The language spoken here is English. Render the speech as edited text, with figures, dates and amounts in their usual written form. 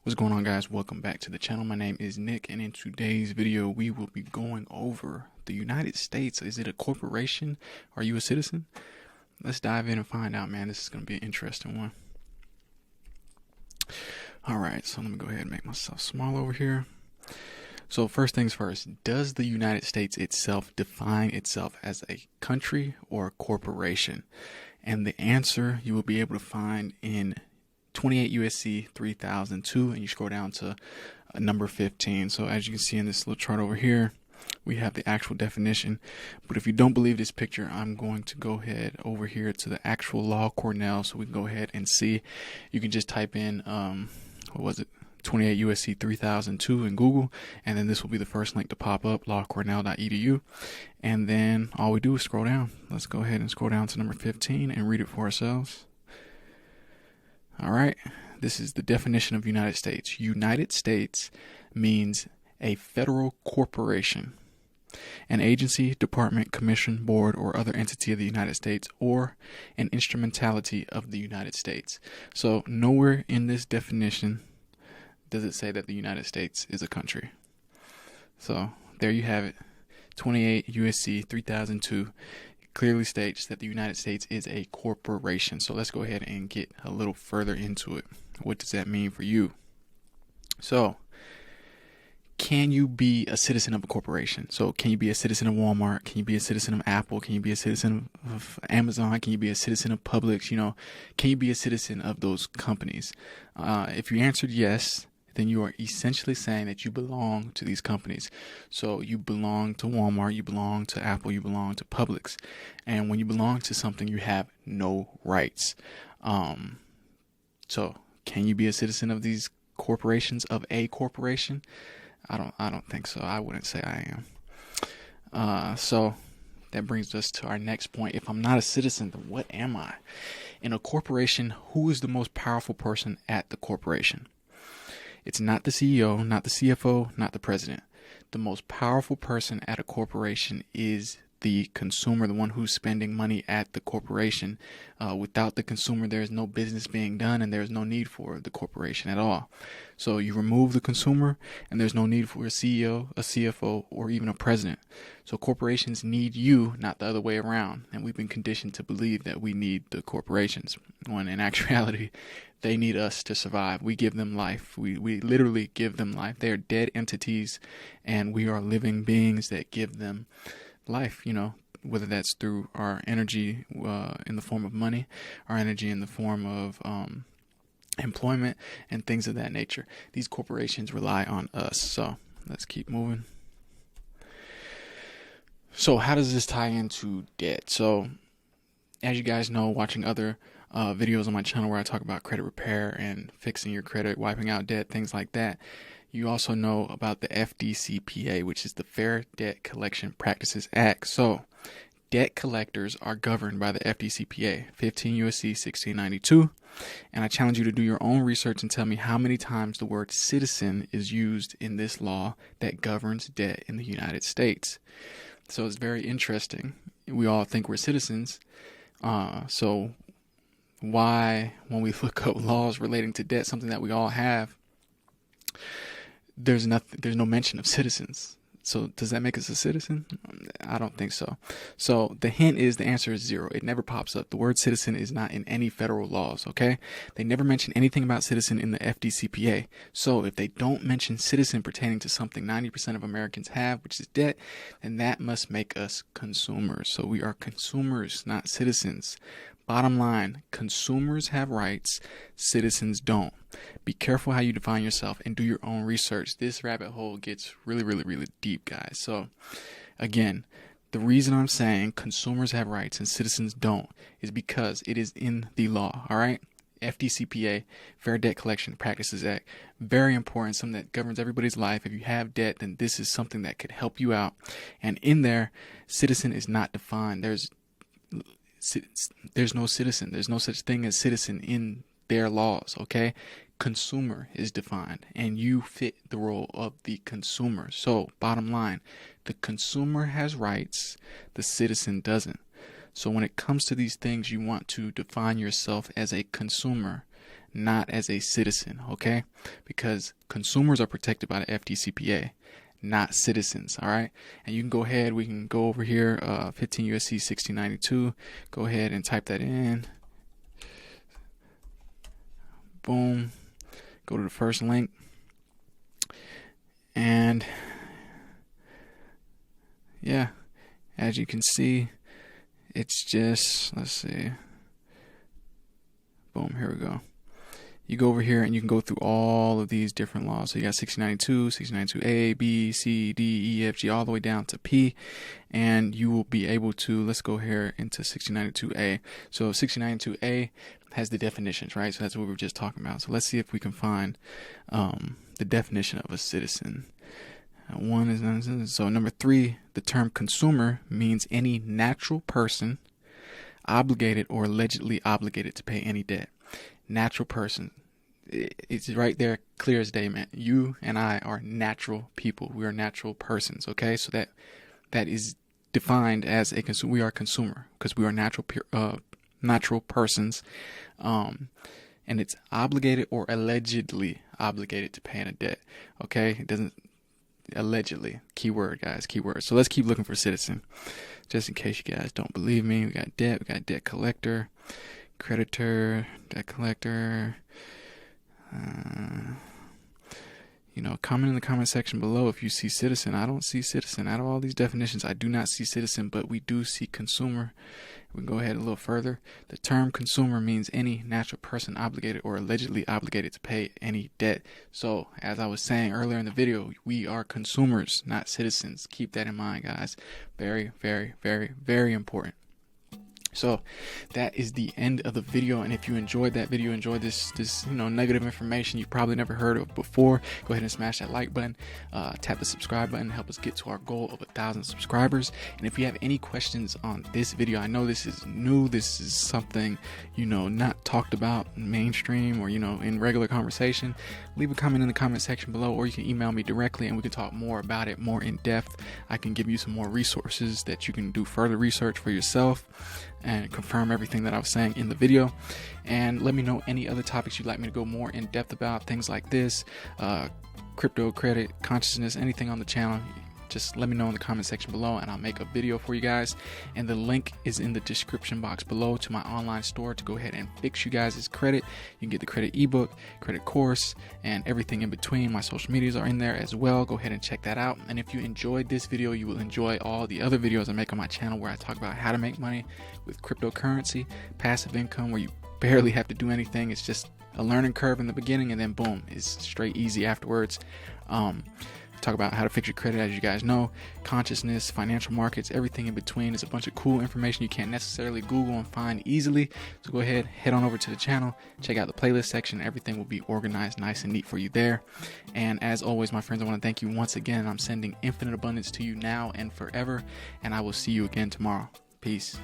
What's going on, guys? Welcome back to the channel. My name is Nick, and in today's video we will be going over the United States. Is it a corporation? Are you a citizen? Let's dive in and find out, man. This is going to be an interesting one. Alright, so let me go ahead and make myself small over here. So first things first, does the United States itself define itself as a country or a corporation? And the answer you will be able to find in 28 USC 3002, and you scroll down to number 15. So as you can see in this little chart over here, we have the actual definition. But if you don't believe this picture, I'm going to go ahead over here to the actual law Cornell, so we can go ahead and see. You can just type in 28 USC 3002 in Google, and then this will be the first link to pop up, lawcornell.edu. And then all we do is scroll down. Let's go ahead and scroll down to number 15 and read it for ourselves. Alright, this is the definition of United States. United States means a federal corporation, an agency, department, commission, board, or other entity of the United States, or an instrumentality of the United States. So nowhere in this definition does it say that the United States is a country. So there you have it. 28 USC 3002 clearly states that the United States is a corporation. So let's go ahead and get a little further into it. What does that mean for you? So, can you be a citizen of a corporation? So can you be a citizen of Walmart? Can you be a citizen of Apple? Can you be a citizen of Amazon? Can you be a citizen of Publix? Can you be a citizen of those companies? If you answered yes, then you are essentially saying that you belong to these companies. So you belong to Walmart, you belong to Apple, you belong to Publix. And when you belong to something, you have no rights. So can you be a citizen of these corporations, of a corporation? I don't think so. I wouldn't say I am. So that brings us to our next point. If I'm not a citizen, then what am I? In a corporation, who is the most powerful person at the corporation? It's not the CEO, not the CFO, not the president. The most powerful person at a corporation is the consumer, the one who's spending money at the corporation. Without the consumer, there is no business being done, and there is no need for the corporation at all. So you remove the consumer, and there's no need for a CEO, a CFO, or even a president. So corporations need you, not the other way around. And we've been conditioned to believe that we need the corporations, when in actuality, they need us to survive. We give them life. We literally give them life. They are dead entities, and we are living beings that give them life, whether that's through our energy in the form of money, our energy in the form of employment, and things of that nature. These corporations rely on us. So let's keep moving. So how does this tie into debt? So as you guys know, watching other videos on my channel where I talk about credit repair and fixing your credit, wiping out debt, things like that, you also know about the FDCPA, which is the Fair Debt Collection Practices Act. So debt collectors are governed by the FDCPA, 15 USC 1692. And I challenge you to do your own research and tell me how many times the word citizen is used in this law that governs debt in the United States. So it's very interesting. We all think we're citizens. So why, when we look up laws relating to debt, something that we all have, there's no mention of citizens. So does that make us a citizen? I don't think so. So the hint is, the answer is 0. It never pops up. The word citizen is not in any federal laws, okay? They never mention anything about citizen in the FDCPA. So if they don't mention citizen pertaining to something 90% of Americans have, which is debt, then that must make us consumers. So we are consumers, not citizens. Bottom line, consumers have rights, citizens don't. Be careful how you define yourself and do your own research. This rabbit hole gets really, really, really deep, guys. So again, the reason I'm saying consumers have rights and citizens don't is because it is in the law, all right? FDCPA, Fair Debt Collection Practices Act, very important, something that governs everybody's life. If you have debt, then this is something that could help you out. And in there, citizen is not defined. There's no citizen. There's no such thing as citizen in their laws, okay? Consumer is defined, and you fit the role of the consumer. So, bottom line, the consumer has rights, the citizen doesn't. So when it comes to these things, you want to define yourself as a consumer, not as a citizen, okay? Because consumers are protected by the FDCPA, not citizens, all right? And you can go ahead, we can go over here, 15 USC 1692, go ahead and type that in. Boom. Go to the first link. And yeah, as you can see, it's just, let's see. Boom, here we go. You go over here and you can go through all of these different laws. So you got 1692, 1692A, B, C, D, E, F, G, all the way down to P. And you will be able to, let's go here into 1692A. So 1692A has the definitions, right? So that's what we were just talking about. So let's see if we can find the definition of a citizen. One is, so number 3, the term consumer means any natural person obligated or allegedly obligated to pay any debt. Natural person. It's right there, clear as day, man. You and I are natural people. We are natural persons, okay? So that is defined as a consumer. We are a consumer because we are natural persons. And it's obligated or allegedly obligated to pay a debt, okay? It doesn't, allegedly, keyword, guys, keyword. So let's keep looking for citizen, just in case you guys don't believe me. We got debt collector, creditor, debt collector. Comment in the comment section below if you see citizen. I don't see citizen. Out of all these definitions, I do not see citizen, but we do see consumer. We can go ahead a little further. The term consumer means any natural person obligated or allegedly obligated to pay any debt. So, as I was saying earlier in the video, we are consumers, not citizens. Keep that in mind, guys. Very, very, very, very important. So that is the end of the video, and if you enjoyed that video, enjoyed this negative information you probably never heard of before, go ahead and smash that like button, tap the subscribe button, help us get to our goal of 1,000 subscribers. And if you have any questions on this video, I know this is new, this is something not talked about in mainstream or in regular conversation, leave a comment in the comment section below, or you can email me directly and we can talk more about it, more in depth. I can give you some more resources that you can do further research for yourself and confirm everything that I was saying in the video. And let me know any other topics you'd like me to go more in depth about, things like this, crypto, credit, consciousness, anything on the channel. Just let me know in the comment section below and I'll make a video for you guys. And the link is in the description box below to my online store to go ahead and fix you guys' credit. You can get the credit ebook, credit course, and everything in between. My social medias are in there as well. Go ahead and check that out. And if you enjoyed this video, you will enjoy all the other videos I make on my channel where I talk about how to make money with cryptocurrency, passive income, where you barely have to do anything. It's just a learning curve in the beginning and then boom, it's straight easy afterwards. Talk about how to fix your credit, as you guys know, consciousness, financial markets, everything in between. It's a bunch of cool information you can't necessarily Google and find easily. So go ahead, head on over to the channel, check out the playlist section. Everything will be organized nice and neat for you there. And as always, my friends, I want to thank you once again. I'm sending infinite abundance to you now and forever, and I will see you again tomorrow. Peace.